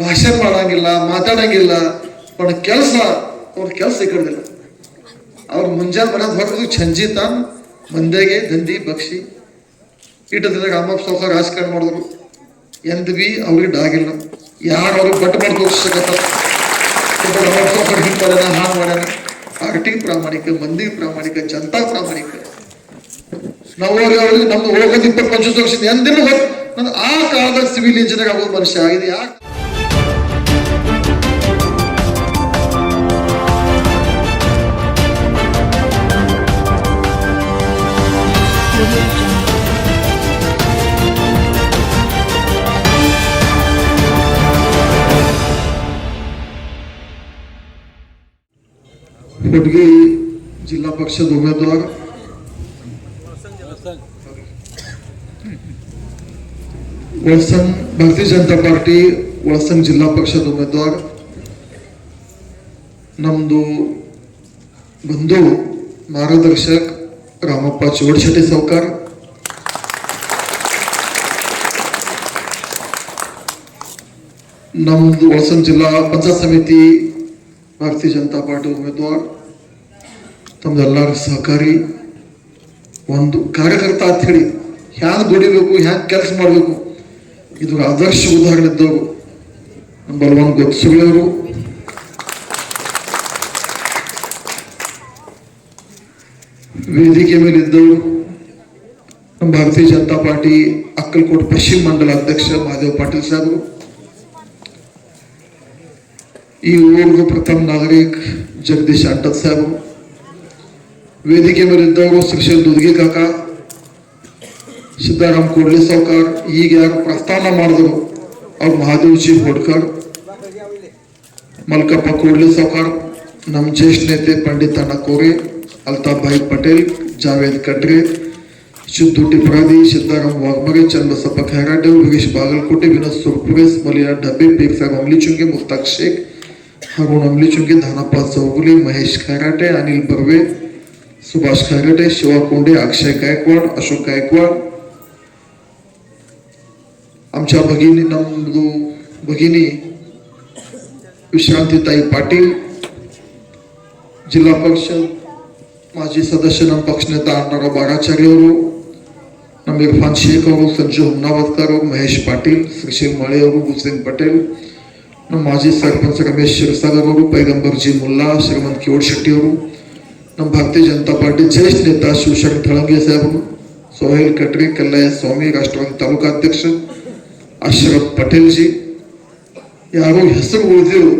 ಭಾಷಣ ಮಾಡಂಗಿಲ್ಲ, ಮಾತಾಡಂಗಿಲ್ಲ. ಅವ್ರ ಕೆಲಸ ಸಿಕ್ಕಿರ್ದಿಲ್ಲ. ಅವ್ರು ಮುಂಜಾನೆ ಮನೆಗೆ ಹೊರದು ಸಂಜೆ ತಾನು ಮಂದಿಗೆ ದಂಧಿ ಬಕ್ಷಿ ಇಟ್ಟದ ರಾಮಪ್ಪ ಸಾವ್ಕಾರ ರಾಜಕಾರಣ ಮಾಡಿದ್ರು. ಎಂದ್ ಬಿ ಅವ್ರಿಗೆ ಡಾಗಿಲ್ಲ. ಯಾರು ಅವ್ರಿಗೆ ಬಟ್ ಮಾಡಿ ತೋರಿಸಕತ್ತ ರಾಮಪ್ಪ ಸಾವ್ಕಾರ ಹಿಂಗೆ ಮಾಡ್ಯಾನ, ಹಾಂಗೆ ಮಾಡ್ಯಾನ. ಪಾರ್ಟಿ ಪ್ರಾಮಾಣಿಕ, ಮಂದಿ ಪ್ರಾಮಾಣಿಕ, ಜನತಾ ಪ್ರಾಮಾಣಿಕ. ನಾವು ಅವ್ರಿಗೆ ನಮ್ದು ಹೋಗೋದು 20-25 ವರ್ಷದ ಎಂದಿನ ನಾನು ಆ ಕಾಲದ ಸಿವಿಲ್ ಇಂಜಿನಿಯರ್ ಆಗೋದು ಮನುಷ್ಯ. ಇದು ಯಾಕೆ ಹುಡುಗಿ जिल्हा पक्षद उमेदवार वळसंग भारतीय जनता पार्टी वळसंग जिल्हा पक्षद उमेदवार नम्दु बंधु मार्गदर्शक रामप्पा चोडशेट्टी सावकार, नम्दु वळसंग जिल्हा पंचायत समिति भारतीय जनता पार्टी उमेदवार ತಮ್ಮೆಲ್ಲರ ಸಹಕಾರಿ ಒಂದು ಕಾರ್ಯಕರ್ತ ಅಂತ ಹೇಳಿ ಹ್ಯಾಂಗ ದುಡಿಬೇಕು, ಹ್ಯಾಂಗ ಕೆಲಸ ಮಾಡಬೇಕು ಇದು ಆದರ್ಶ ಉದಾಹರಣೆ ಇದ್ದವರು ನಮ್ಮ ಬಲವಾನ್ ಗೊತ್ತಸುಳಿಯವರು, ವೇದಿಕೆ ಮೇಲೆ ಇದ್ದವರು ನಮ್ಮ ಭಾರತೀಯ ಜನತಾ ಪಾರ್ಟಿ ಅಕ್ಕಲಕೋಟ್ ಪಶ್ಚಿಮ ಮಂಡಲ ಅಧ್ಯಕ್ಷ ಮಹಾದೇವ್ ಪಾಟೀಲ್ ಸಾಹೇಬರು, ಈ ಊರಿನ ಪ್ರಥಮ ನಾಗರಿಕ ಜಗದೀಶ್ ಅಡ್ಡದ್ ಸಾಹೇಬರು, ವೇದಿಕೆ ಮೇಲೆ ಇದ್ದವರು ಶ್ರೀಶೈಲ್ ದುದ್ಗಿ ಕಾಕ, ಸಿದ್ದಾರಾಮ್ ಕೋಡ್ಲಿ ಸಾವ್ಕಾರ್, ಈಗ ಯಾರು ಪ್ರಸ್ಥಾನ ಮಾಡಿದ್ರು ಅವ್ರು ಮಹಾದೇವ್ ಜಿ ಹೋಡ್ಕರ್, ಮಲ್ಕಪ್ಪ ಕೋಡ್ಲಿ ಸಾವ್ಕಾರ್, ನಮ್ಮ ಜ್ಯೇಷ್ಠ ನೇತೆ ಪಂಡಿತ್ ಅಣ್ಣ ಕೋರೆ, ಅಲ್ತಾಫ್ ಭಾಯಿ ಪಟೇಲ್, ಜಾವೇದ್ ಕಟ್ರೆ, ಸಿದ್ದು ಟಿಪ್ರಾದಿ, ಸಿದ್ದಾರಾಮ್ ವಾಗ್ಮರೆ, ಚನ್ನಬಸಪ್ಪ ಖೈರಾಡೆ, ಯೋಗೇಶ್ ಬಾಗಲಕೋಟೆ, ವಿನೋದ್ ಸುರ್ಪುರೆ, ಮಲಿಯಾ ಡಬ್ಬೆ, ಪೀರ್ ಸಾಹೇಬ್ ಅಮ್ಲಿಚುಂಗಿ, ಮುಫ್ತಾಕ್ ಶೇಖ್, ಹರುಣ್ ಅಮ್ಲಿಚುಂಗಿ, ಧಾನಪ್ಪ ಚೌಗುಲಿ, ಮಹೇಶ್ ಖೈರಾಟೆ, ಅನಿಲ್ ಬರ್ವೆ, सुभाष खैरटे, शिवा कोंडे, अक्षय गायकवाड, अशोक गायकवाड, आमच्या भगिनी नम्दु भगिनी विश्रांतीताई पाटील, जिल्हा परिषद माजी सदस्य ನಮ್ಮ ಪಕ್ಷ ನೇತ ಅಣ್ಣಾರಾವ್ ಬಾರಾಚಾರ್ಯ ಅವರು, ನಮ್ಮ ಇರ್ಫಾನ್ ಶೇಖ್ ಅವರು, ಸಂಜು ಹುಮ್ನಾವತ್ಕರ್ ಅವರು, ಮಹೇಶ್ ಪಾಟೀಲ್, ಶ್ರೀಶೈಲ್ ಮಾಳಿ ಅವರು, ಹುಸೇನ್ ಪಟೇಲ್, ನಮ್ಮ ಮಾಜಿ ಸರ್ಪಂಚ್ ರಮೇಶ್ ಶಿರಸಾಗರ್ ಅವರು, ಪೈಗಂಬರ್ ಜಿ ಮುಲ್ಲಾ, ಶ್ರೀಮಂತ್ ಕಿವಡ್ ಶೆಟ್ಟಿ ಅವರು, ನಮ್ಮ ಭಾರತೀಯ ಜನತಾ ಪಾರ್ಟಿ ಜ್ಯೇಷ್ಠ ನೇತಾ ಶಿವಶಂಕರ್ ಥಳಂಗೆ ಸಾಹೇಬರು, ಸೋಹೇಲ್ ಕಟ್ರಿ, ಕಲ್ಲಯ್ಯ ಸ್ವಾಮಿ, ರಾಷ್ಟ್ರವಾದಿ ತಾಲೂಕಾ ಅಧ್ಯಕ್ಷ ಅಶ್ರಫ್ ಪಟೇಲ್ ಜಿ, ಯಾರು ಹೆಸರು ಉಳಿದಿರು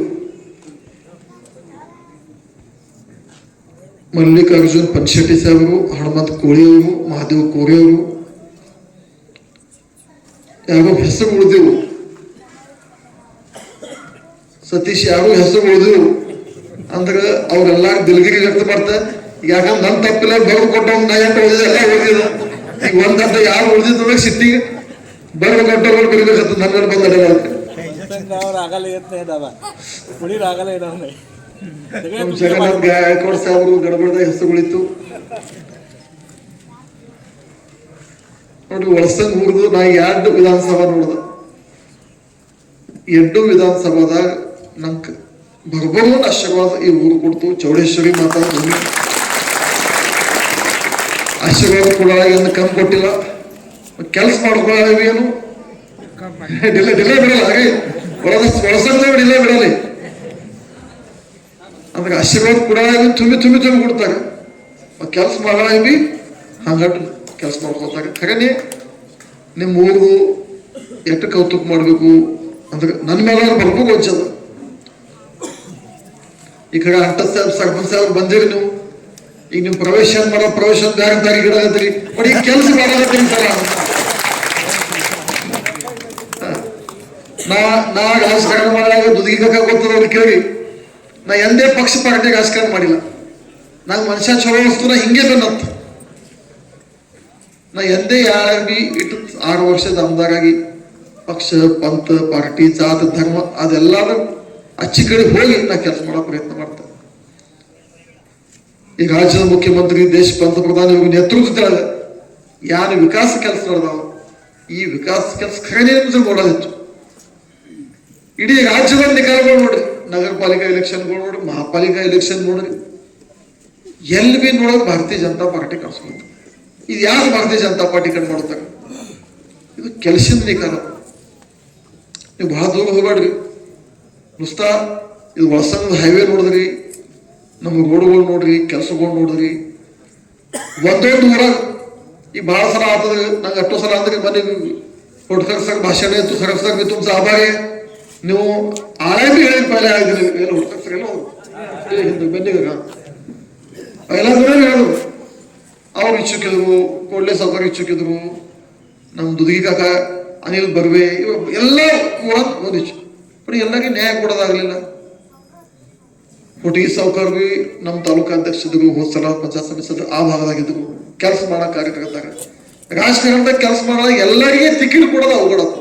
ಮಲ್ಲಿಕಾರ್ಜುನ್ ಪನ್ಶೆಟ್ಟಿ ಸಾಹೇಬರು, ಹನುಮಂತ್ ಕೋಳಿ ಅವರು, ಮಹಾದೇವ್ ಕೋರೆ ಅವರು, ಯಾರು ಹೆಸರು ಉಳಿದಿರು, ಸತೀಶ್ ಯಾರು ಹೆಸರು ಉಳಿದಿರು ಅಂದ್ರೆ ಅವ್ರೆಲ್ಲ ದಿಲ್ಗಿರಿ ವ್ಯಕ್ತ ಮಾಡ್ತಾರೆ. ಯಾಕಂದ್ರೆ ನನ್ ತಪ್ಪಿಲ್ಲ, ಬರೆದು ಕೊಟ್ಟ ನಾ ಎಂಟು ಓದಿದೆ, ಎಲ್ಲ ಓದಿದ. ಈಗ ಒಂದಂತ ಯಾರು ಉಳಿದಿದ್ರು ಸಿಟ್ಟಿಗೆ ಬರೆದು ಕೊಟ್ಟವ್ರು ಬರೀಬೇಕಂತ ನನ್ನ ಬಂದ ಜಗನ್ನಾಥ್ ಗಾಯಕ್ವಾಡ್ ಸಾಹೇಬರು ಗಡಬಡದ ಹೆಸರುಗಳಿತ್ತು ನೋಡ್ರಿ. ವಳಸಂಗ್ ಊರ್ದು ನಾ 2 ವಿಧಾನಸಭಾ ನೋಡ್ದ, 2 ವಿಧಾನಸಭಾದಾಗ ನಂಗೆ ಬರ್ಬರು ಆಶೀರ್ವಾದ ಈ ಊರು ಕೊಡ್ತು. ಚೌಡೇಶ್ವರಿ ಮಾತಾ ಆಶೀರ್ವಾದ ಕೂಡ ಏನು ಕಮ್ಮಿ ಕೊಟ್ಟಿಲ್ಲ. ಕೆಲಸ ಮಾಡ್ಕೊಳ್ಳೇನು ಡಿಲೇ ಬಿಡಲ್ಲ, ಹಾಗೆ ಒಳಸಂದ ಡಿಲೇ ಬಿಡಲ್ಲ. ಅಂದ್ರೆ ಆಶೀರ್ವಾದ ಕೂಡ ತುಂಬಿ ಕೊಡ್ತಾರೆ. ಕೆಲಸ ಮಾಡಲ್ಲ ಬಿ ಹಂಗಟ್ಟು ಕೆಲಸ ಮಾಡ್ಕೊತಾರೆ. ಖರೇನೆ ನಿಮ್ಮ ಊರು ಎಷ್ಟು ಕೌತುಕ ಮಾಡಬೇಕು ಅಂದ್ರೆ ನನ್ನ ಮೇಲೆ ಬರ್ಬೇಕು ಅನ್ಸದ. ಈ ಕಡೆ ಅಂಟದ್ ಸಾಹೇಬ್ ಸರ್ಪಂಚ್ ಸಾಹೇಬ್ ಬಂದಿರಿ ನೀವು, ಈಗ ನೀವು ಪ್ರವೇಶ ಬೇರೆ ತಾರೀಕು ಗಿಡ ಆಗತ್ತೀರಿ ಬಟ್ ಈಗ ಕೆಲಸ ಮಾಡಾಕತ್ತೀನಿ ಸರ. ನಾ ರಾಜಕಾರಣ ಮಾಡಿದಾಗ ದುದುಗಿ ಕಾಕ ಗೊತ್ತದ ಅವ್ರು ಕೇಳಿ, ನಾ ಎಂದೇ ಪಕ್ಷ ಪಾರ್ಟಿ ರಾಜಕಾರಣ ಮಾಡಿಲ್ಲ. ನಂಗೆ ಮನುಷ್ಯ ಚಲೋ ಅನಿಸ್ತು, ನಾ ಹಿಂಗೆ ಬಂದತ್ತ. ನಾ ಎಂದೇ ಯಾರು ಬಿ ಇಟ್ಟು 6 ವರ್ಷದ ಆಮದಾರಾಗಿ ಪಕ್ಷ ಪಂಥ ಪಾರ್ಟಿ ಜಾತ ಧರ್ಮ ಅದೆಲ್ಲರೂ ಅಚ್ಚಿ ಕಡೆ ಹೋಗಿ ನಾ ಕೆಲಸ ಮಾಡೋ ಪ್ರಯತ್ನ ಮಾಡ್ತೇನೆ. ಈ ರಾಜ್ಯದ ಮುಖ್ಯಮಂತ್ರಿ, ದೇಶ ಪಂತಪ್ರಧಾನಿ ನೇತೃತ್ವದೊಳಗೆ ಯಾರು ವಿಕಾಸ ಕೆಲಸ ನಡೆದಾವ, ಈ ವಿಕಾಸ ಕೆಲಸ ಖರೇನೆ ನೋಡೋದಿತ್ತು. ಇಡೀ ರಾಜ್ಯದ ನಿಕಾಯಗಳು ನೋಡ್ರಿ, ನಗರ ಪಾಲಿಕಾ ಎಲೆಕ್ಷನ್ಗಳು ನೋಡ್ರಿ, ಮಹಾಪಾಲಿಕಾ ಎಲೆಕ್ಷನ್ ನೋಡ್ರಿ, ಎಲ್ಲಿ ಬಿ ನೋಡೋದು ಭಾರತೀಯ ಜನತಾ ಪಾರ್ಟಿ ಕಾಣಿಸ್ಕೊಳ್ತಾರೆ. ಇದು ಯಾರು ಭಾರತೀಯ ಜನತಾ ಪಾರ್ಟಿ ಕಡೆ ಮಾಡ್ತಾರೆ? ಇದು ಕೆಲಸದ ನಿಕಾಲ. ನೀವು ಬಹಳ ದೂರ ಹೋಗ್ಬೇಡ್ರಿ, ನುಸ್ತಾ ಇದು ಒಳಸಂಗದ ಹೈವೇ ನೋಡಿದ್ರಿ, ನಮ್ಮ ರೋಡ್ಗಳು ನೋಡ್ರಿ, ಕೆಲಸಗಳು ನೋಡಿದ್ರಿ, ಒಂದೊಂದು ಊರಾಗ ಈ ಬಹಳ ಸಲ ಆಗ್ತದೆ. ನಂಗೆ ಅಷ್ಟು ಸಲ ಅಂದ್ರೆ ಮನೆ ಹುಡ್ಕರ್ಸಾಗ ಭಾಷಣ ಇತ್ತು, ಖರಸಾಗ ಬಿ ತುಂಬ ಆಭಾರಿ ನೀವು ಆಳೇ ಬಿ ಹೇಳಿ ಪೈಲೆ ಆಗಿದ್ರಿ ಎಲ್ಲ ಹುಡ್ಕರ್ಸಾಗೆಲ್ಲ ಹಿಂದೆ ಬೆನ್ನಿಗ ಎಲ್ಲ ಹೇಳಿದ್ರು. ಅವ್ರು ಇಚ್ಚುಕಿದ್ರು, ಕೊಳ್ಳೆ ಸಾವುಕಾರ ಇಚ್ಚುಕಿದ್ರು, ನಮ್ಮ ದುದುಗಿ ಕಾಕ, ಅನಿಲ್ ಬರ್ವೆ, ಎಲ್ಲ ಓದಿಚ್ಚು. ಬಟ್ ಎಲ್ಲರಿಗೆ ನ್ಯಾಯ ಕೊಡೋದಾಗ್ಲಿಲ್ಲ. ಹುಡುಗಿ ಸಾವುಕಾರ ಬಿ ನಮ್ಮ ತಾಲೂಕಾ ಅಧ್ಯಕ್ಷರು, ಹೋದ್ಸಲ ಪಂಚಾಯತ್ ಸಮಿತಿ ಆ ಭಾಗದಾಗಿದ್ರು, ಕೆಲಸ ಮಾಡೋ ಕಾರ್ಯಕರ್ತಾರ. ರಾಜಕಾರಣದಾಗ ಕೆಲಸ ಮಾಡೋ ಎಲ್ಲರಿಗೆ ಟಿಕೆಟ್ ಕೊಡೋದು ಅವಘಡತ್ತ.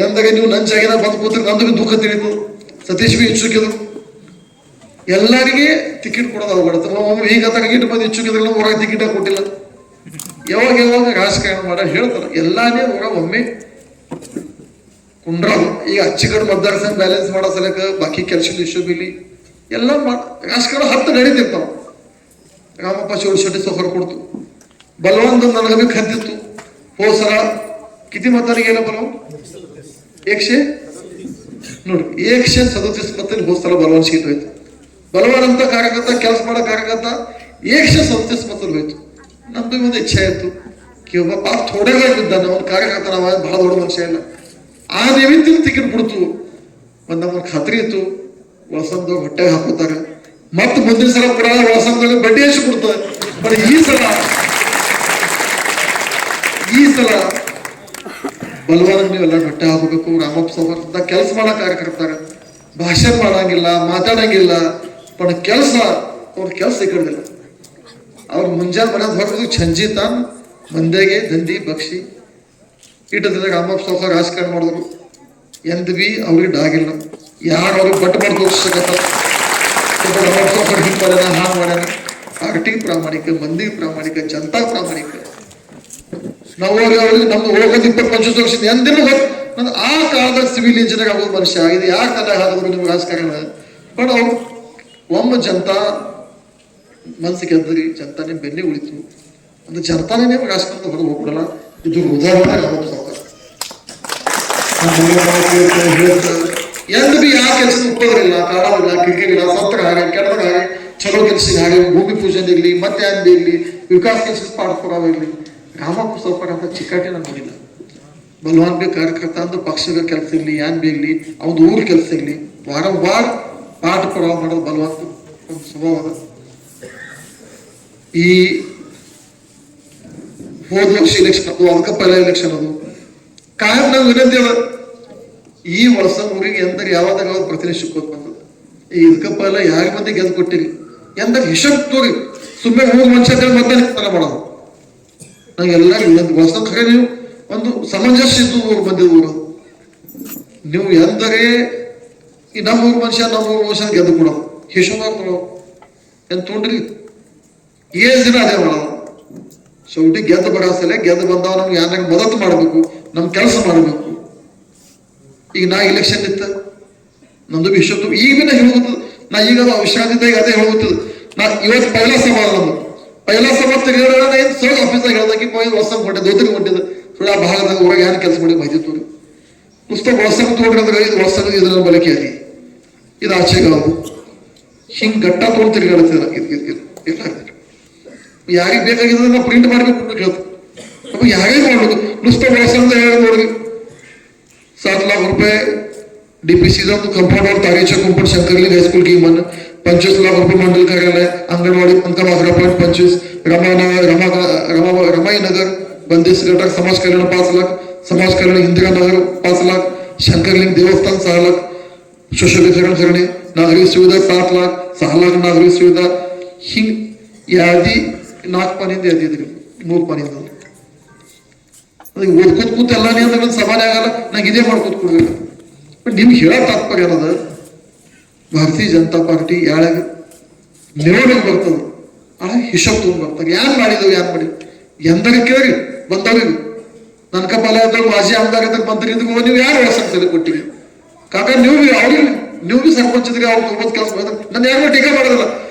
ಎಂದಾಗ ನೀವು ನಂಚಾಗಿನ ಬಂದು ಕೂತ್ರೆ ನಂದು ದುಃಖ ತಿಳಿತು. ಸತೀಶ್ ಬಿ ಇಚ್ಚುಕಿದ್ರು, ಎಲ್ಲರಿಗೆ ಟಿಕೆಟ್ ಕೊಡೋದು ಅವಘಡತ್ತ. ಒಮ್ಮೆ ಈಗ ಟಿಕೆಟ್ ಬಂದು ಇಚ್ಚುಕಿದ್ರಲ್ಲ, ಹೊರಗೆ ಟಿಕೆಟ್ ಕೊಟ್ಟಿಲ್ಲ. ಯಾವಾಗ ಯಾವಾಗ ರಾಜಕಾರಣ ಮಾಡ ಹೇಳ್ತಾರೆ, ಎಲ್ಲಾನೇ ಹೊರ ಒಮ್ಮೆ ಕುಂಡ್ರ. ಈಗ ಅಚ್ಚಿಗಡ್ ಮತದಾರ ಬ್ಯಾಲೆನ್ಸ್ ಮಾಡೋ ಸಲಕ ಬಾಕಿ ಕೆಲಸ ಇಶ್ಯೂ ಬಿಲಿ ಎಲ್ಲ ರಾಜಕಾರಣ 10 ನಡೀತಿರ್ತಾವ. ರಾಮಪ್ಪ ಚೋಳಶೆಟ್ಟಿ ಸಫರ್ ಕೊಡ್ತು, ಬಲವಂತ ನನಗೆ ಬಿ ಖಂತಿತ್ತು. ಹೋಸರ ಕಿತಿ ಮತಾನಿಗೆಲ್ಲ ಬಲವಂತ 100 ನೋಡಿ 137 ಮತದಲ್ಲಿ ಹೋದ್ಸಲ ಬಲವಾನ್ ಸೀಟ್ ಹೋಯ್ತು. ಬಲವಾನ್ ಅಂತ ಕಾರ್ಯಕರ್ತ, ಕೆಲಸ ಮಾಡೋ ಕಾರ್ಯಕರ್ತ 137 ಮತದಲ್ಲಿ ಹೋಯ್ತು. ನಮ್ದು ಒಂದು ಇಚ್ಛೆ ಆಯ್ತು ಕಿ ಒಬ್ಬ ಪಾಪ ಥೋಡೆಲ್ಲ ಇದ್ದಾನ ಒಂದು ಕಾರ್ಯಕರ್ತ, ನಾವು ಬಹಳ ದೊಡ್ಡ ಮನುಷ್ಯ ಇಲ್ಲ. ಆ ನಿಮಿತ್ತ ಟಿಕೆಟ್ ಬಿಡ್ತು. ಒಂದ್ ನಮ್ಗೆ ಖಾತ್ರಿ ಇತ್ತು ಒಳಸಂದಾಗ ಹೊಟ್ಟೆಗೆ ಹಾಕೋತಾರ, ಮತ್ತೆ ಮುಂದಿನ ಸಲ ಕೂಡ ಒಳಸಂದಾಗ ಬಡ್ಡಿ ಎಷ್ಟು ಕೊಡ್ತಾರೆ. ಬಟ್ ಈ ಸಲ ಬಲವಾನ ನೀವೆಲ್ಲ ಹೊಟ್ಟೆ ಹಾಕಬೇಕು. ರಾಮಪ್ಪ ಸೌಕರ್ಯ ಕೆಲಸ ಮಾಡೋ ಕಾರ್ಯಕರ್ತಾರ, ಭಾಷಣ ಮಾಡಂಗಿಲ್ಲ, ಮಾತಾಡಂಗಿಲ್ಲ, ಬಟ್ ಕೆಲಸ ಅವ್ರ ಕೆಲಸ ಸಿಕ್ಕಿಲ್ಲ. ಅವ್ರು ಮುಂಜಾನೆ ಮನೆ ಹೊರದು ಸಂಜೆ ತಾನ್ ಮಂದಿಗೆ ದಂಧಿ ಬಕ್ಷಿ ಇಟ್ಟದ ರಾಮಪ್ಪ ಸೌಕರ್ಯ ರಾಜಕಾರಣ ಮಾಡಿದ್ರು. ಎಂದ್ ಬಿ ಅವ್ರಿಗೆ ಡಾಗಿಲ್ಲ, ಯಾರು ಅವ್ರಿಗೆ ಬಟ್ ಮಾಡಿ ತೋರಿಸಕತ್ತ. ರಾಮಪ್ಪ ಸೌಕರ್ಯ ಹಿಂಗೆ ಮಾಡ್ಯಾನ, ಹಾಂಗ್ ಮಾಡ್ಯಾನ. ಪಾರ್ಟಿ ಪ್ರಾಮಾಣಿಕ, ಮಂದಿ ಪ್ರಾಮಾಣಿಕ, ಜನತಾ ಪ್ರಾಮಾಣಿಕ. ನಾವು ಅವ್ರಿಗೆ ನಮ್ದು ಹೋಗೋದು 20-25 ವರ್ಷ ಎಂದಿನ ನಂದು ಆ ಕಾಲದಾಗ ಸಿವಿಲ್ ಇಂಜಿನಿಯರ್ ಆಗೋದು ಮನುಷ್ಯ. ಇದು ಯಾಕೆ ತಲೆ ಹಾಕಿದ್ರು ನಿಮ್ಗೆ ರಾಜಕಾರಣ? ಬಟ್ ಅವ್ರು ಒಮ್ಮೆ ಜನತಾ ಮನ್ಸಿಗೆ ಗೆದ್ರಿ, ಜನತಾನೇ ಬೆನ್ನೆ ಉಳಿತು. ಅಂದ್ರೆ ಜನತಾನೇ ರಾಜಕಾರಣ ಹೊರಗೆ ಹೋಗ್ಬಿಡಲ್ಲ. ಇದು ಉದಾಹರಣೆ ರಾಮಪ್ಪ ಸೌಕರ್ಯ. ಎಂದ್ ಬಿ ಯಾವ ಕೆಲಸ ಉಪಯೋಗಿಲ್ಲ, ಕಾಡಾವಿಲ್ಲ, ಕಿರಿಕಿರಿಲ್ಲ, ಸತ್ರ ಹಾಗೆ ಕೆಡದಾಗ ಹಾಗೆ, ಚಲೋ ಕೆಲಸ ಹಾಗೆ, ಭೂಮಿ ಪೂಜನೆ ಇರ್ಲಿ, ಮತ್ತೆ ಏನ್ ಬಿ ಇರ್ಲಿ, ವಿಕಾಸ ಕೆಲಸ ಪಾಠಪುರಾವ ಇರ್ಲಿ, ರಾಮಪ್ಪ ಸೌಕರ್ಯ ಅಂತ ಚಿಕ್ಕಾಟಿ ನಮ್ಗೆ ನೋಡಿಲ್ಲ. ಬಲವಾನ್ ಬಿ ಕಾರ್ಯಕರ್ತ ಅಂದ್ರೆ ಪಕ್ಷದ ಕೆಲಸ ಇರ್ಲಿ, ಏನ್ ಬಿ ಇರ್ಲಿ, ಅವ್ದು ಊರ್ ಕೆಲಸ ಇರ್ಲಿ, ವಾರವಾರ ಪಾಠ ಪುರಾವ ಮಾಡೋದು ಬಲವಂತ ಒಂದು ಸ್ವಭಾವ ಅದ. ಈ ಹೋದ ವರ್ಷ ಎಲೆಕ್ಷನ್ ಅದು, ಅದಕ್ಕೆ ಪೈಲ ಎಲೆಕ್ಷನ್ ಅದು ಕಾಯಂ ನಾವು ವಿನಂತಿ ಅದ. ಈ ವರ್ಷ ಊರಿಗೆ ಎಂದರೆ ಯಾವಾಗ ಪ್ರತಿನಿಧಿಸ್ಕೋತ್ ಬಂದದ. ಈ ಇದಕ್ಕೆ ಪೈಲ ಯಾರು ಮಂದಿ ಗೆದ್ದು ಕೊಟ್ಟಿರಿ ಎಂದಾಗ ಹಿಶಬ್ ತೋರಿ, ಸುಮ್ಮನೆ ಹೋಗಿ ಮನುಷ್ಯ ಮತ್ತೆ ಮಾಡೋದು. ನಂಗೆ ಎಲ್ಲರಿಗೂ ವಿನಂತಿ, ವರ್ಷ ಖರೆ ನೀವು ಒಂದು ಸಮಂಜಸ ಇದ್ದು ಊರು ಬಂದಿದ್ದು ಊರು. ನೀವು ಎಂದರೆ ಈ ನಮ್ಮ ಊರು ಮನುಷ್ಯ ಗೆದ್ದು ಕೊಡೋದು, ಹಿಶಬ್ ತೊಳೋದು ಎಂತ ತೊಗೊಂಡ್ರಿ ಏಳು ದಿನ ಅದೇ ಮಾಡೋದು. ಸೌಟಿ ಗೆದ್ದು ಬರಾಸಲೆ ಗೆದ್ದು ಬಂದವ ನಮ್ಗೆ ಯಾರು ಮದತ್ ಮಾಡಬೇಕು, ನಮ್ ಕೆಲಸ ಮಾಡಬೇಕು. ಈಗ ನಾ ಇಲೆಕ್ಷನ್ ಇತ್ತ ನಂದು ವಿಶ್ವ ಈಗ ನಾ ಹೇಳುವುದು, ನಾ ಈಗ ವಿಶ್ರಾಂತಿ ಅದೇ ಹೇಳುತ್ತದೆ. ನಾ ಇವತ್ತು ಪೈಲ ಸಭಾ ನಮ್ದು ಪೈಲ ಸಭಾ ತೆಗೆದ ಸರ್ ಆಫೀಸಾಗ ಹೇಳ್ದಾಕಿ ವರ್ಷ ಹೊಂಟೆ ದೋತಿಗೆ ಹೊಂಟಿದ್ದು ಸುಳ್ಳ ಆ ಭಾಗದಾಗ ಊರಾಗ ಯಾರು ಕೆಲಸ ಮಾಡಿ ಮಾಹಿತಿ ತೋರಿ ಪುಸ್ತಕ ವರ್ಷಕ್ಕೆ ತಗೊಂಡ್ರೆ ಅಂದ್ರೆ ಇದು ವರ್ಷದ ಇದನ್ನ ಬಳಕೆ ಆಗಿ ಇದು ಆಚೆಗಾವು ಹಿಂಗ್ ಗಟ್ಟ ತೊಗೊಂಡು ತಿರುಗಾಡ್ತಿಲ್ಲ. ಯಾರಿಗೆ ಬೇಕಾಗಿದ್ರೆ ನಾವು ಪ್ರಿಂಟ್ ಮಾಡಬೇಕು ಅಂತ ಕೇಳ್ತು. ಅಪ್ಪ ಯಾರೇ ಮಾಡ್ಬೇಕು ನುಸ್ತಾ ಬಳಸ ಅಂತ ಹೇಳಿ ನೋಡಿ. 7 लाख रुपये डीपीसी कंपाउंड और तारीचा कंपाउंड शंकरलिंग हाईस्कूल की मन 25 लाख रुपये मंडल कार्यालय अंगनवाड़ी पंखा 25 रमाई नगर बंदिश घटक समाज कल्याण 5 लाख समाज कल्याण इंदिरा नगर 5 लाख शंकरलिंग देवस्थान 6 लाख सुशोभीकरण करणे नागरिक सुविधा 7 लाख 6 लाख नागरिक सुविधा हिंग यादी 4 पानिंದ यादी 3 पानिंದ ಓದ್ಕೋತ್ ಕೂತ್ ಎಲ್ಲಾನೇ ಅಂದ್ರೆ ಸಮಾನ ಆಗಲ್ಲ. ನಂಗೆ ಇದೇ ಮಾಡ್ಕೋತ್ ಕೊಡ್ಬೇಕು. ಬಟ್ ನಿಮ್ಗೆ ಹೇಳೋ ತಾತ್ಪರ್ಯ ಏನದ, ಭಾರತೀಯ ಜನತಾ ಪಾರ್ಟಿ ಯಾಳಾಗ ನೆರವಿಗೆ ಬರ್ತದೆ, ಆಳ ಹಿಶಬ್ ತಗೊಂಡ್ ಬರ್ತಾರೆ. ಯಾನ್ ಮಾಡಿದವು ಯಾನ್ ಮಾಡಿ ಎಂದರೆ ಕೇಳಿ ಬಂದವ್ರಿಗೆ ನನ್ಕಪಾಲ ಮಾಜಿ ಆಮದಾರ ಮಂತ್ರಿ ನೀವು ಯಾರು ಒಳಸಾಗ್ತದೆ ಕೊಟ್ಟಿಗೆ ಕಾಕ ನೀವು ನೀವು ಬಿ ಸರ್ಪಂಚರಿಗೆ ಅವ್ರು ತೊಂಬತ್ತು ಕೆಲಸ ನನ್ನ ಯಾರು ಟೀಕೆ ಮಾಡೋದಿಲ್ಲ.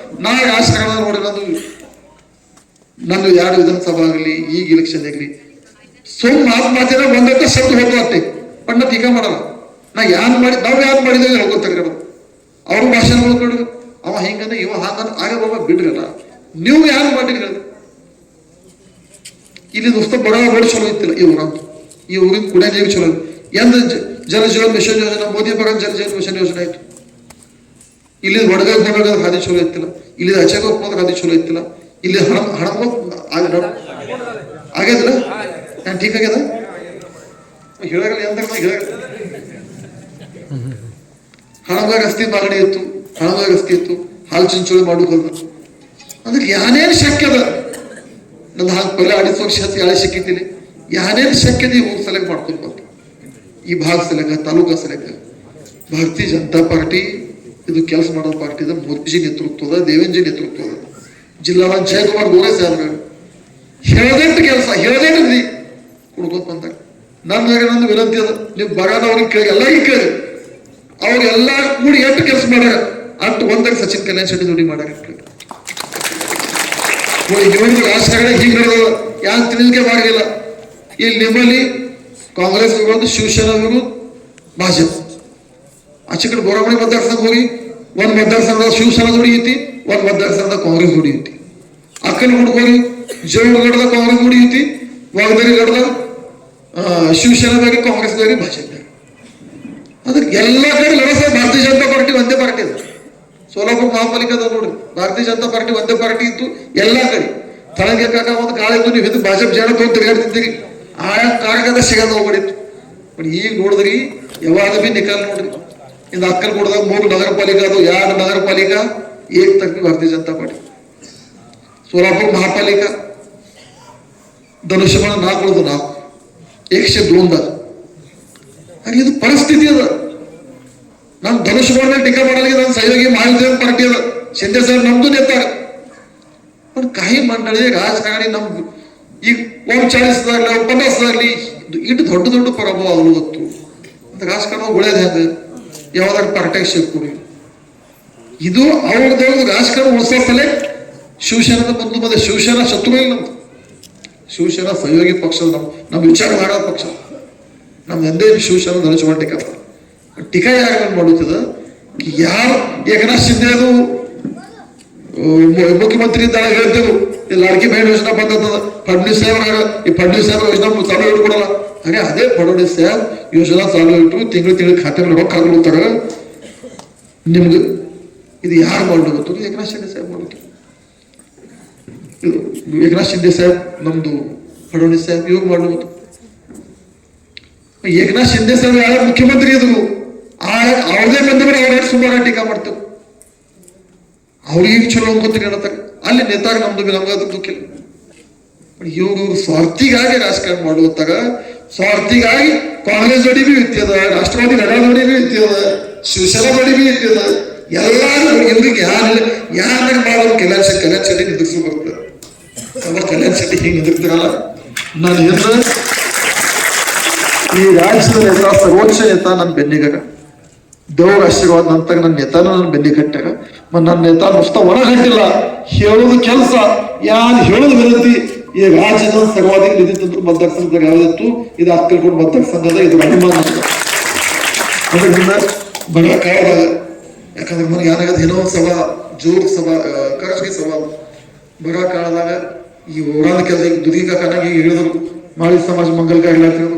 ನಾ ರಾಜಕಾರಣ ನೋಡಿ ನಂದು ಯಾರು ವಿಧಾನಸಭಾ ಆಗಲಿ ಈಗ ಎಲೆಕ್ಷನ್ ಆಗಲಿ ಮಾತಿನ ಒಂದಕ್ಕ ಶಬ್ದ ಹೋಗ್ತೇ ಬಟ್ ನಾ ಟೀಕಾ ಮಾಡಲ್ಲ. ನಾ ಯಾರು ಮಾಡಿ ನಾವ್ ಯಾರು ಮಾಡಿದೇವೆ ಹೇಳ್ಕೊತಾರೆ ಅವ್ರ ಭಾಷಣ ನೋಡ್ಕೊಂಡು ಅವ ಹಿಂಗಂದ ಇವ ಹಾಗಂದ ಆಗ ಬಾಬಾ ಬಿಡ್ರಲ್ಲ. ನೀವು ಯಾರು ಮಾಡಿರಿ ಇಲ್ಲಿ ದೋಸ್ತ ಬಡ ಚಲೋ ಇತ್ತಿಲ್ಲ ಈ ಊರಿನ ಕುಡಿಯ ನೀರು ಚಲೋ ಎಂದ ಜಲ ಜೀವನ್ ಮಿಷನ್ ಯೋಜನೆ ಮೋದಿ ಬರ ಜಲ ಜೀವನ್ ಮಿಷನ್ ಯೋಜನೆ ಆಯ್ತು. ಇಲ್ಲಿ ಒಡಗ ಹಾದಿ ಚಲೋ ಇತ್ತಿಲ್ಲ, ಇಲ್ಲಿ ಅಚಗ ಹಾದಿ ಚಲೋ ಇತ್ತಿಲ್ಲ, ಇಲ್ಲಿ ಹಣ ಆಗ್ಯದಲ್ಲ ನಾನು ಠೀಕ್ ಆಗ್ಯದ ಹೇಳಗಲ್ಲ ಎಂದ ಹಣದಾಗ ರಸ್ತೆ ಮಾಗಣಿ ಇತ್ತು, ಹಣದಾಗ ರಸ್ತೆ ಇತ್ತು, ಹಾಲು ಚಿಂಚೋಳಿ ಮಾಡೋಕಲ್ದ ಅದಕ್ಕೆ ಯಾನೇನು ಶಕ್ಯ ಅದ ನಂದು ಹಾಗೆ ಪಲ್ಲೆ 2 ವರ್ಷ ಯಾಳೆ ಸಿಕ್ಕಿದ್ದೀನಿ ಯಾನೇನು ಶಕ್ಯದ ಈ ಊರ್ ಸಲಹೆ ಮಾಡ್ಕೊಂಡು ಬಂತು. ಈ ಭಾಗ ಸಲಕ ತಾಲೂಕಾ ಸಲಕ ಭಾರತೀಯ ಜನತಾ ಪಾರ್ಟಿ ಇದು ಕೆಲಸ ಮಾಡೋ ಪಾರ್ಟಿ ಅದ. ಮೋದಿಜಿ ನೇತೃತ್ವದ, ದೇವೇಂದ್ರಜಿ ನೇತೃತ್ವದ, ಜಿಲ್ಲಾ ಜಯಕುಮಾರ್ ಗೋರೆ ಸಾಹೇಬ್ರು ಹೇಳದಟ್ಟು ಕೆಲಸ ಹೇಳದೇನು ಕುಡ್ಕೋತ ಬಂದಾಗ ನಂದು ವಿನಂತಿ ಅದ. ನೀವು ಬರೋಣ ಅವ್ರಿಗೆ ಕೇಳಿ ಎಲ್ಲರಿಗೂ ಕೇಳಿ ಅವ್ರೆಲ್ಲ ಕೂಡಿ ಎಷ್ಟು ಕೆಲಸ ಮಾಡ್ಯಾರ ಅಷ್ಟು ಒಂದಾಗ ಸಚಿನ್ ಕಲ್ಯಾಣ್ ಶೆಟ್ಟಿ ದುಡಿ ಮಾಡ್ಯಾರ. ರಾಜಕಾರಣ ಹಿಂಗ್ ನಡೆದವ ಯಾರು ತಿಳಿಲಿಕ್ಕೆ ಮಾಡಿಲ್ಲ. ಇಲ್ಲಿ ನಿಮ್ಮಲ್ಲಿ ಕಾಂಗ್ರೆಸ್ ವಿರೋಧ, ಶಿವಸೇನಾ ವಿರೋಧ, ಭಾಜಪ ಆಚೆ ಕಡೆ ಬೋರಾಮಣಿ ಮತದಾರಸಂಘ ಹೋಗಿ ಒಂದ್ ಮತದಾರಸಂಘದ ಶಿವಸೇನಾ ದುಡಿ ಐತಿ, ಒಂದ್ ಮತದಾರಸಂಘದ ಕಾಂಗ್ರೆಸ್ ದುಡಿ ಐತಿ. ಅಕ್ಕನ ಹುಡುಗೋರಿ ಜೋಳಗಡದ ಕಾಂಗ್ರೆಸ್ ದುಡಿ ಐತಿ, ವಾಗದರಿಗಡದ ಶಿವಸೇನಾದಾಗ ಕಾಂಗ್ರೆಸ್ ದಾಗಿ ಭಾಜಪ. ಅದಕ್ಕೆ ಎಲ್ಲಾ ಕಡೆ ಲಡಸ ಭಾರತೀಯ ಜನತಾ ಪಾರ್ಟಿ ಒಂದೇ ಪಾರ್ಟಿ ಅದ. ಸೋಲಾಪುರ ಮಹಾಪಾಲಿಕೆ ಅದ ನೋಡ್ರಿ, ಭಾರತೀಯ ಜನತಾ ಪಾರ್ಟಿ ಒಂದೇ ಪಾರ್ಟಿ ಇತ್ತು ಎಲ್ಲಾ ಕಡೆ. ತಳಗೆ ಕಾಕ ಒಂದು ಕಾಳಿದ್ದು ನೀವು ಇದು ಭಾಜಪ ಜನ ತೊಗೊಂಡು ತಿರುಗಾಡ್ತಿದ್ದೀರಿ, ಆಯಾ ಕಾಗದ ಸಿಗದ ಹೋಗ್ಬಿಡಿತ್ತು. ಬಟ್ ಈಗ ನೋಡಿದ್ರಿ ಯಾವಾಗ ಬಿ ನಿಕಾಲ್ ನೋಡ್ರಿ. ಇಂದ ಅಕ್ಕಲ್ ಕೊಡದಾಗ 3 ನಗರ ಪಾಲಿಕೆ ಅದು, 2 ನಗರ ಪಾಲಿಕಾ ಏಕ್ ತಕ್ಕ ಭಾರತೀಯ ಜನತಾ ಪಾರ್ಟಿ. ಸೋಲಾಪುರ ಮಹಾಪಾಲಿಕಾ ಧನುಷ್ಯಬಾಣ 4 102 ಹಾಗೆ ಇದು ಪರಿಸ್ಥಿತಿ ಅದ. ನಾನು ಧನುಷ್ಯಬಾಣ ಟೀಕಾ ಮಾಡಲಿಕ್ಕೆ ನಾನು ಸಹಯೋಗಿ ಮಹಾಯುದ್ಧ ಪಾರ್ಟಿ ಅದ, ಶಿಂದೆ ಸಾಹೇಬ್ ನಮ್ದು ನೇತಾರ. पण काही मंडळी राजकारणी ನಮ್ ಈಗ 40 50 ಇಟ್ಟು ದೊಡ್ಡ ಪರಾಭವ ಆಗಲತ್ತು ಅಂತ ರಾಜಕಾರಣ ಉಳಿಯೋದು ಹೆಂಗ ಯಾವ್ದಾರ ಪಾರ್ಟಿಯಾಗ ಸೇರ್ಕೊಡಿ. ಇದು ಅವ್ರದವ್ರದ್ದು ರಾಜಕಾರಣ ಉಳಿಸೋ ಸಲ ಶಿವಸೇನಾದ ಬಂದು ಬಂದ ಶಿವಸೇನಾ ಶತ್ರು ಇಲ್ಲ ನಮ್ದು. ಶಿವಸೇನಾ ಸಹಯೋಗಿ ಪಕ್ಷ, ನಮ್ ವಿಚಾರ ಮಾಡೋ ಪಕ್ಷ. ನಮ್ದು ಎಂದೇ ಶಿವಸೇನಾ ಧನುಷ್ಯಬಾಣ ಟೀಕಾ ಟೀಕಾ ಯಾರು ಮಾಡುತ್ತದ ಯಾರು ಏಕನಾಥ್ ಶಿಂದೆ ಅದು ಮುಖ್ಯಮಂತ್ರಿ ಇದ್ದಾಗ ಹೇಳ್ತೇವೆ ಲಾಡ್ಕಿ ಬಹನ್ ಯೋಜನಾ ಬಂದದ. ಫಡ್ನವೀಸ್ ಸಾಹೇಬ್ರಾಗ ಈ ಫಡ್ನವೀಸ್ ಸಾಹೇಬ್ರ ಯೋಜನಾ ಚಾಲು ಇಟ್ಕೊಡಲ್ಲ. ಹಾಗೆ ಅದೇ ಫಡ್ನವೀಸ್ ಸಾಹೇಬ್ ಯೋಜನಾ ಚಾಲು ಇಟ್ಟು ತಿಂಗಳು ಖಾತೆ ಮೇಲೆ ರೊಕ್ಕ ಹಾಕ್ಲತ್ತಾರ. ನಿಮ್ಗೆ ಇದು ಯಾರು ಮಾಡ್ಬೇಕು? ಏಕನಾಥ್ ಶಿಂದೆ ಸಾಹೇಬ್ ಮಾಡ್ಬೇಕು. ಏಕನಾಥ್ ಶಿಂದೆ ಸಾಹೇಬ್ ನಮ್ದು ಫಡ್ನವೀಸ್ ಸಾಹೇಬ್ ಇವಾಗ ಮಾಡ್ಬೇಕು. ಏಕನಾಥ್ ಶಿಂದೆ ಸಾಹೇಬ್ ಯಾರು ಮುಖ್ಯಮಂತ್ರಿ ಇದ್ರು ಅವ್ರದೇ ಬಂದ್ರೆ ಅವ್ರ ಸುಮಾರು ಟೀಕಾ ಮಾಡ್ತೇವೆ. ಅವ್ರಿಗೆ ಚಲೋ ಅನ್ಕೋತೀನಿ ಹೇಳ್ತಾರೆ, ಅಲ್ಲಿ ನೇತಾಗ ನಮ್ದು ನಮ್ಗೆ ದುಃಖಿಲ್ಲ. ಇವರು ಸ್ವಾರ್ಥಿಗಾಗಿ ರಾಜಕಾರಣ ಮಾಡುತ್ತಾಗ ಸ್ವಾರ್ಥಿಗಾಗಿ ಕಾಂಗ್ರೆಸ್ ಜೋಡಿ ಬಿ ಇರ್ತದ, ರಾಷ್ಟ್ರವಾದಿ ಲಡಾದೋಡಿ ಬಿ ಇರ್ತದ, ಶಿವಸೇನಾ ಜೋಡಿ ಬಿ ಇರ್ತದ. ಎಲ್ಲಾರು ಇವ್ರಿಗೆ ಯಾರಾಗ ಮಾಡೋದು ಕಲ್ಯಾಣ್ ಶೆಟ್ಟಿ ನಿಂದಿರ್ಸಿ ಬರ್ತದೆ. ಕಲ್ಯಾಣ್ ಶೆಟ್ಟಿ ಹಿಂಗೆ ನಿಂದಿರ್ತಾರಲ್ಲ, ನಾನು ಹಿಂದೆ ಈ ರಾಜ್ಯದ ನೇತಾ ಸರ್ವೋಚ್ಚ ನೇತಾ ನನ್ನ ಬೆನ್ನಿಗಾಗ ದೇವ್ರ ಆಶೀರ್ವಾದ ನಂತರ ನನ್ನ ನೇತಾನ ನನ್ನ ಬೆನ್ನಿ ಕಟ್ಟಾಗ ನನ್ನ ನೇತಾ ನುಸ್ತಾ ಒಳಗಟ್ಟಿಲ್ಲ. ಹೇಳೋದು ಕೆಲಸ ಯಾರು ಹೇಳೋದು ವಿನಂತಿ. ಈ ರಾಜ್ಯದ ಸರ್ವಾಧಿಕ ನಿಧಿ ತಂದ್ರು ಮತದಾರ ಸಂಘದಾಗ ಯಾವ್ದಿತ್ತು ಇದು ಅಕ್ಕಲ್ಕೋಟ್ ಮತದಾರ ಸಂಘದ ಇದು ಅನುಮಾನ ಅದರಿಂದ ಬಡ ಕಾಲದಾಗ. ಯಾಕಂದ್ರೆ ನನಗೆ ಏನಾಗದ ಏನೋ ಸಭಾ ಜೋರ್ ಸಭಾ ಖರ್ಚಿಗೆ ಸಭಾ ಬಡ ಕಾಲದಾಗ ಈ ಹೋರಾಟ ಕೆಲಸ ಈಗ ದುರ್ಗಿಕ ಕನಾಗ ಈಗ ಹೇಳಿದ್ರು ಮಾಳಿ ಸಮಾಜ ಮಂಗಲ್ಕ ಹೇಳಿದ್ರು.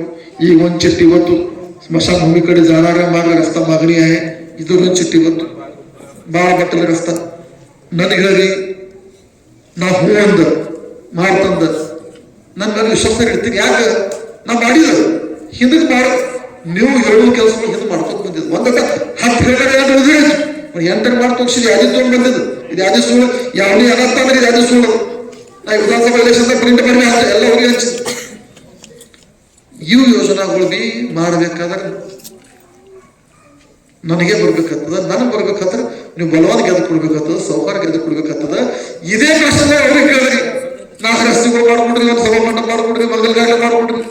ಈಗ ಒಂದ್ ಚಿಟ್ಟಿ ಇವತ್ತು ಸ್ಮಶಾನ ಭೂಮಿ ಕಡೆ ಜಾನಾರ ಮಾರ್ಗ ರಸ್ತಾ ಮಾಗಣಿ आहे ಇದೊಂದು ಚಿಟ್ಟಿ ಇವತ್ತು ಬಾಳ ಬಟ್ಟಲ ರಸ್ತಾ ನನಗೆ ಹೇಳಿ ನಾ ಹೂ ಅಂದ ಮಾಡ್ತಂದ ನನ್ನ ಮೇಲೆ ವಿಶ್ವಾಸ ಇಡ್ತೀನಿ. ಯಾಕೆ ನಾ ಮಾಡಿದ ಹಿಂದಕ್ಕೆ ಮಾಡ ನೀವು ಹೇಳುವ ಕೆಲಸಗಳು ಹಿಂದೆ ಮಾಡ್ಕೊಂಡು ಬಂದಿದ್ದು. ಒಂದಕ್ಕ 10 ಹೇಳಿ 8 ಮಾಡಿ ತೋರಿಸಿದ್ ಯಾವ್ದು ತಗೊಂಡ್ ಬಂದಿದ್ದು. ಇದು ಯಾವ್ದು ಸುಳ್ಳು ಯಾವ್ದು ಅನರ್ಥ ಅಂದ್ರೆ ಇದು ಯಾವ್ದು ಸುಳ್ಳು. ನಾ ವಿಧಾನಸಭಾ ಎಲೆಕ್ಷನ್ ಪ್ರಿಂಟ್ ಮಾಡಿ ಎಲ್ಲ ಹೋಗಿ ಹಚ್ಚಿ ಇವು ಯೋಜನಾಗಳು ಬಿ ಮಾಡ್ಬೇಕಾದ್ರೆ ನನಗೆ ಬರ್ಬೇಕಾಗ್ತದ. ನನಗೆ ಬರ್ಬೇಕಾದ್ರೆ ನೀವು ಬಲವಾದ ಗೆದ್ದು ಕೊಡ್ಬೇಕಾಗ್ತದ, ಸೌಕಾರ ಗೆದ್ದು ಕೊಡ್ಬೇಕಾಗ್ತದ. ಇದೇ ಪ್ರಶ್ನೆ ಅವ್ರಿಗೆ ಕೇಳಿದ್ರಿ, 4 ರಸ್ತೆಗಳು ಮಾಡ್ಕೊಡ್ರಿ, ಒಂದು ಸಭಾ ಮಂಡಪ ಮಾಡ್ಕೊಡ್ರಿ, ಮಂಗಲ್ಗಾಗಲೇ ಮಾಡ್ಕೊಡ್ರಿ,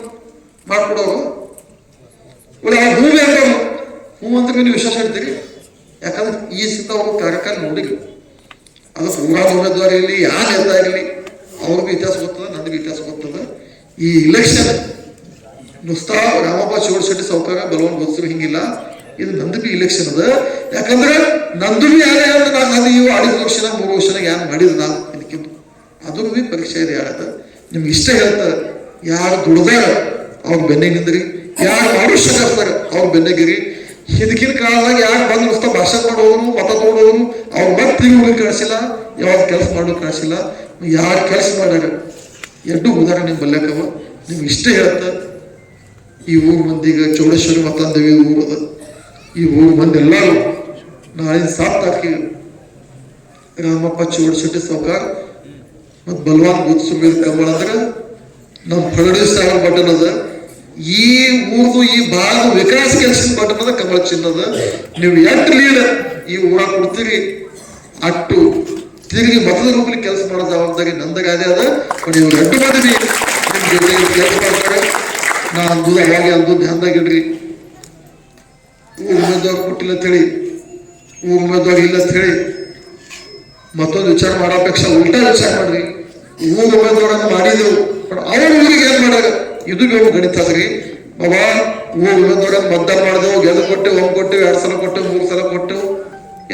ಮಂತ್ರಿ ನೀವು ವಿಶ್ವಾಸ ಹೇಳ್ತೀರಿ? ಯಾಕಂದ್ರೆ ಈ ಸಿದ್ಧ ಅವರು ಕಾರ್ಯಕಾಲ ನೋಡಿಲ್ಲ. ಅದು ಊರಾಗ ಉಮೇದ್ವಾರ ಇರಲಿ, ಯಾವ ನೇತಾ ಇರಲಿ, ಅವ್ರಿಗೂ ಇತಿಹಾಸ ಗೊತ್ತದ, ನನಗೂ ಇತಿಹಾಸ ಗೊತ್ತದ. ಈ ಇಲೆಕ್ಷನ್ ನುಸ್ತಾ ರಾಮಪ್ಪ ಶಿವಶೆಟ್ಟಿ ಸಾವ್ಕಾರ ಬಲವಂತ ಗೊತ್ತಿರು ಹಿಂಗಿಲ್ಲ. ಇದು ನಂದು ಬಿ ಇಲೆಕ್ಷನ್ ಅದ. ಯಾಕಂದ್ರೆ ನಂದು ಬಿ ಯಾರೇ ನಾನು ಇವು 2 ವರ್ಷ 3 ವರ್ಷ ಯಾರು ಮಾಡಿದ ನಾನು ಇದಕ್ಕಿಂತ ಅದು ಬಿ ಪರೀಕ್ಷೆ ಇದೆ. ಯಾರದ ನಿಮ್ಗೆ ಇಷ್ಟ ಹೇಳ್ತ, ಯಾರು ದುಡ್ದಾರ ಅವ್ರ ಬೆನ್ನೆಗೆ ನಿಂದ್ರಿ, ಯಾರು ಮಾಡುಷ್ಯರ್ತಾರ ಅವ್ರ ಬೆನ್ನೆಗಿರಿ. ಇದಕ್ಕಿನ ಕಾಲದಾಗ ಯಾರು ಬಂದು ನುಸ್ತಾ ಭಾಷಣ ಮಾಡೋರು, ಮತ ತೋಡೋರು, ಅವ್ರು ಮತ್ತೆ ಹುಡುಗಿ ಕಳಿಸಿಲ್ಲ, ಯಾವ್ದು ಕೆಲಸ ಮಾಡೋಕೆ ಕಳಿಸಿಲ್ಲ. ಯಾರು ಕೆಲಸ ಮಾಡ್ಯಾರ ಎರಡು ಉದಾಹರಣೆ ನಿಮ್ ಬಲ್ಯಾಕವ. ನಿಮ್ಗೆ ಇಷ್ಟ ಹೇಳ್ತ, ಈ ಊರ್ ಮಂದಿಗ ಚೌಡೇಶ್ವರಿ ಮತಾಂದೇವಿ ಊರು ಅದ. ಈ ಊರ್ ಮಂದಿ ಎಲ್ಲರೂ ನಾಳೆ 7 ತಾರೀಕಿಗೆ ರಾಮಪ್ಪ ಚೌಡಶೆಟ್ಟಿ ಸಾವ್ಕಾರ ಮತ್ತು ಬಲವಾನ್ ಗುರುಸುಬೇದ ಕಮಲ ಅಂದ್ರೆ ನಮ್ಮ ಫಡಣವೀಸ್ ಸಾಹೇಬ್ ಬಟನ್ ಅದ. ಈ ಊರ್ದು ಈ ಭಾಗದ ವಿಕಾಸ ಕೆಲಸದ ಬಟನ್ ಅದ, ಕಮಲ ಚಿನ್ನದ. ನೀವು ಎಷ್ಟು ಲೀಡ್ ಈ ಊರ ಕೊಡ್ತೀರಿ ಅಟ್ಟು ತಿರುಗಿ ಮತದ ರೂಪದಲ್ಲಿ ಕೆಲಸ ಮಾಡೋ ಜವಾಬ್ದಾರಿ ನಂದಾಗಾದೆ ಅದ. ನೀವು 2 ಮಂದಿ ನಿಮ್ ಜೊತೆಗೆ ಕೆಲಸ ಮಾಡ್ತಾರೆ. ನಾ ಅಂದುದ ಅವಾಗ ಅಂದು ಧ್ಯಾನದಾಗಿಡ್ರಿ. ಉಮೇದ್ವಾರ ಕೊಟ್ಟಿಲ್ಲ ಅಂತ ಹೇಳಿ, ಉಮೇದ್ವಾರ ಇಲ್ಲ ಅಂತ ಹೇಳಿ ಮತ್ತೊಂದು ವಿಚಾರ ಮಾಡೋ ಅಪೇಕ್ಷೆ ಉಲ್ಟಾ ವಿಚಾರ ಮಾಡ್ರಿ. ಉಮೇದ್ವಾರನ್ನು ಮಾಡಿದ್ರು, ಅವ್ರ ಊರಿಗೆ ಏನ್ ಮಾಡ್ಯಾರ ಇದು ಬೇವು ಗಣಿತ ಅದ್ರಿ. ಬಾಬಾ ಉಮೇದ್ವಾರ ಮತದಾನ ಮಾಡಿದೆವು, ಗೆದ್ದು ಕೊಟ್ಟೆವು, 1 ಕೊಟ್ಟೆವು, 2 ಸಲ ಕೊಟ್ಟೆವು, 3 ಸಲ ಕೊಟ್ಟೆವು,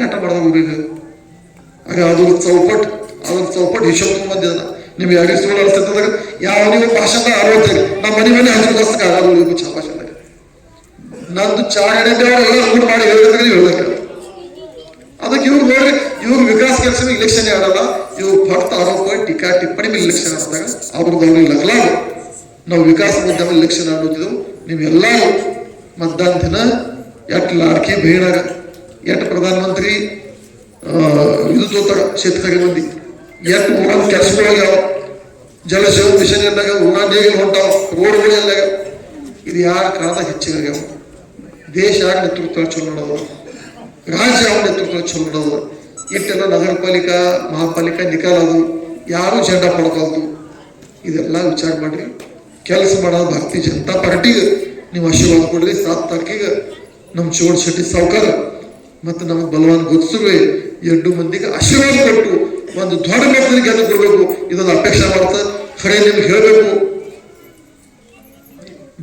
ಏಟ ಮಾಡಿದ ಊರಿಗೆ. ಹಾಗೆ ಅದ್ರ ಚೌಪಟ್ ಹಿಶೋಬ್ ಬಂದಿದ. ನಿಮ್ಗೆ 2 ಸುಳ್ಳು ಅನಿಸ್ತದಾಗ ಯಾವನಿಗೂ ಭಾಷಣ 60 ನಮ್ಮ ಮನೆ 10 ಆಗೋದು ಭಾಷಣದಾಗ. ನಂದು ಚಾ ಎಣ್ಣೆವ್ರು ಊಟ ಮಾಡಿ ಹೇಳಿದಾಗ ನೀವು ಹೇಳ್ಬೇಕು. ಅದಕ್ಕೆ ಇವ್ರು ನೋಡ್ರಿ, ಇವ್ರು ವಿಕಾಸ ಕೆಲಸ ಇಲೆಕ್ಷನ್ ಆಡಲ್ಲ, ಇವ್ರು ಭಕ್ತ ಆರೋಪ ಟೀಕಾ ಟಿಪ್ಪಣಿ ಮೇಲೆ ಇಲೆಕ್ಷನ್ ಆಡಿದಾಗ ಅವ್ರದ್ದು ಲಗ್ಲಾಗ ನಾವು ವಿಕಾಸ ಮುದ್ದೆ ಮೇಲೆ ಇಲೆಕ್ಷನ್ ಆಡೋದಿದ್ದು. ನೀವೆಲ್ಲರೂ ಮತದಾನ ದಿನ ಎಟ್ ಲಾಡ್ಕಿ ಬಹಿಣಾಗ ಎಟ್ ಪ್ರಧಾನ ಮಂತ್ರಿ ಇದು ತೋತಾರ ಶೇತಕರಿ ಮಂದಿ, ಎಟ್ ಊರಾಗ ಕೆಲಸಗಳಾಗ್ಯಾವ, ಜಲಜೀವ ಮಿಷನ್ ಎಲ್ಲಾಗ, ಊರ ನೀರಿಗೆ ಹೊಂಟಾವ, ರೋಡ್ಗಳು ಎಲ್ಲಾಗ. ಇದು ಯಾರ ಕಾಲದಾಗ ಹೆಚ್ಚಿಗಾಗ್ಯಾವ. ದೇಶ ಯಾರ ನೇತೃತ್ವ ಚಲೋ ನೋಡೋದು, ರಾಜ್ಯ ಯಾವ ನೇತೃತ್ವ ಚಲೋ ನೋಡೋದು. ಇಟ್ಟೆಲ್ಲ ನಗರ ಪಾಲಿಕಾ ಮಹಾಪಾಲಿಕಾ ನಿಕಾಲ ಅದು, ಯಾರು ಜೆಂಡಾ ಪಡ್ಕೋದು. ಇದೆಲ್ಲ ವಿಚಾರ ಮಾಡ್ರಿ. ಕೆಲಸ ಮಾಡೋದು ಭಾರತೀಯ ಜನತಾ ಪಾರ್ಟಿಗೆ ನೀವು ಆಶೀರ್ವಾದ ಕೊಡ್ರಿ. 7 ತಾರೀಕಿಗೆ ನಮ್ಮ ಚೌಡಶೆಟ್ಟಿ ಸಾವ್ಕಾರ ಮತ್ತು ನಮ್ಮ ಬಲವಾನ್ ಗುರುಸುಬೆ 2 ಮಂದಿಗೆ ಆಶೀರ್ವಾದ ಕೊಟ್ಟು ಒಂದು ದೊಡ್ಡ ಮಟ್ಟದಲ್ಲಿ ಗೆದ್ದು ಕೊಡ್ಬೇಕು. ಇದೊಂದು ಅಪೇಕ್ಷೆ ಮಾಡ್ತಾ ಖರೆ ನಿಮ್ಗೆ ಹೇಳ್ಬೇಕು.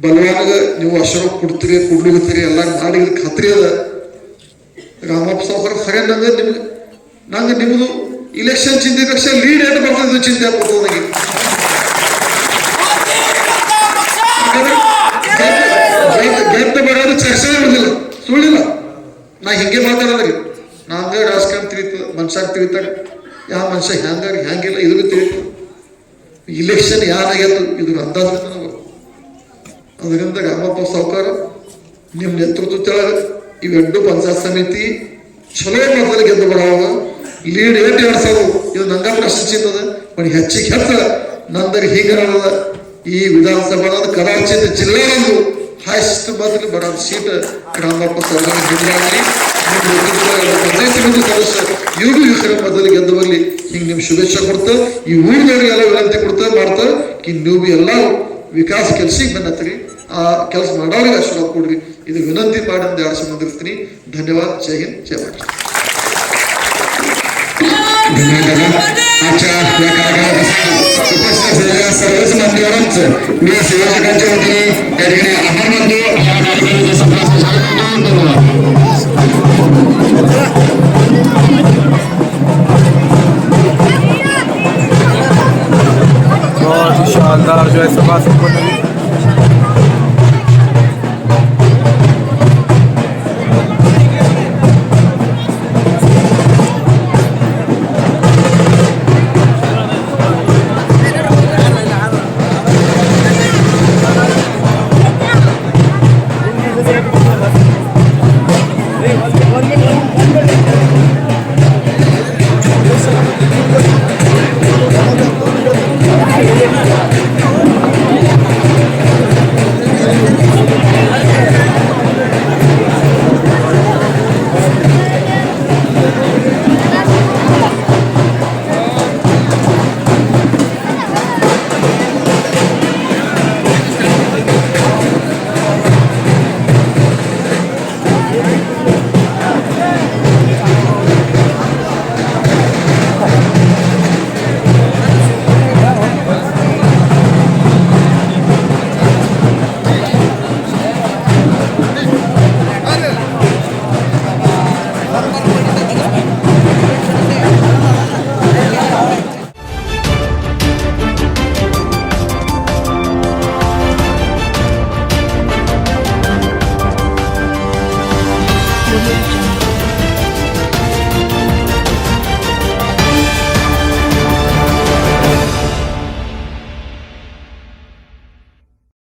ಬಲವಾನ್ಗ ನೀವು ಆಶೀರ್ವಾದ ಕೊಡ್ತೀರಿ, ಕೊಡ್ಲಿತ್ತೀರಿ, ಎಲ್ಲ ಮಾಡಿದ ಖಾತ್ರಿ ಅದ. ರಾಮಪ್ಪ ಸಾವ್ಕಾರ ಖರೆ ನಂಗೆ ನಿಮ್ದು ಇಲೆಕ್ಷನ್ ಚಿಂತೆ ಪಕ್ಷ ಲೀಡ್ ಏನು ಬರ್ತದೆ ಚಿಂತೆ ಆಗ್ಬೋದು. ನನಗೆ ಗೆದ್ದು ಬರೋದು ಚರ್ಚೆ ಇರೋದಿಲ್ಲ, ಸುಳ್ಳಿಲ್ಲ. ನಾ ಹಿಂಗೆ ಮಾತಾಡೋದ್ರಿ. ನಾ ಹಂಗ ರಾಜಕಾರಣ ತಿಳಿತದ, ಮನುಷ್ಯ ತಿಳಿತಾರೆ, ಯಾವ ಮನುಷ್ಯ ಹ್ಯಾಂಗಿಲ್ಲ ಇದು ತಿಳಿತದ. ಇಲೆಕ್ಷನ್ ಯಾರಾಗ್ಯದು ಇದು ಅಂದಾಜು ನನಗೆ. ಅದರಿಂದ ರಾಮಪ್ಪ ಸಾವ್ಕಾರ ನಿಮ್ಮ ನೇತೃತ್ವ ತೆಳಗ ಇವೆರಡು ಪಂಚಾಯತ್ ಸಮಿತಿ ಚಲೋ ಮತದಲ್ಲಿ ಗೆದ್ದು ಬರೋವ. ಲೀಡ್ 2 ಸಾವಿರ ಇದು ನಂಗ ಪ್ರಶ್ನೆ ಚಿಂತದ, ಬಟ್ ಹೆಚ್ಚಿಗೆ ಹೆಚ್ಚ ನಂದರಿ ಹೀಗದ. ಈ ವಿಧಾನಸಭಾ ಕರಾಚಿಂದ ಜಿಲ್ಲೆಯೊಂದು ಹೈಯೆಸ್ಟ್ ಮತದಲ್ಲಿ ಬರೋ ಸೀಟ್ ರಾಮಪ್ಪ ಸಾವ್ಕಾರ ಗೆದ್ದಾಗಲಿ. ಪಂಚಾಯತ್ ಸಮಿತಿ ಸದಸ್ಯ ಇವ್ರಿಗೂ ಈ ಮತದಲ್ಲಿ ಗೆದ್ದು ಬರಲಿ. ಹಿಂಗೆ ನಿಮ್ ಶುಭೇಚ್ಛೆ ಕೊಡ್ತ, ಈ ಊರಿನವ್ರಿಗೆಲ್ಲ ವಿನಂತಿ ಕೊಡ್ತಾ ಮಾಡ್ತಾ ನೀವು ಎಲ್ಲ ವಿಕಾಸ ಕೆಲ್ಸಿಗೆ ಬಂದತ್ರಿ. ಆ ಕೆಲಸ ಮಾಡೋರಿಗೆ ಆಶೀರ್ವಾದ ಕೊಡ್ರಿ. ಇದು ವಿನಂತಿ ಮಾಡಿ ಒಂದು 2 ಸಂಬಂಧಿಸ್ತೀನಿ. ಧನ್ಯವಾದ. ಜೈ ಹಿಂದ್, ಜೈ ಭಾರತ. आजच्या या कार्यक्रमात उपस्थित असलेल्या सर्वच मान्यवरांचं मी संयोजकांच्या वतीने त्या ठिकाणी आभार मानतो. या कार्यक्रमाचं सत्राचं स्वागत करतो. बहुत ही शानदार जो है सभा संपन्न हुई। Audio Jungle.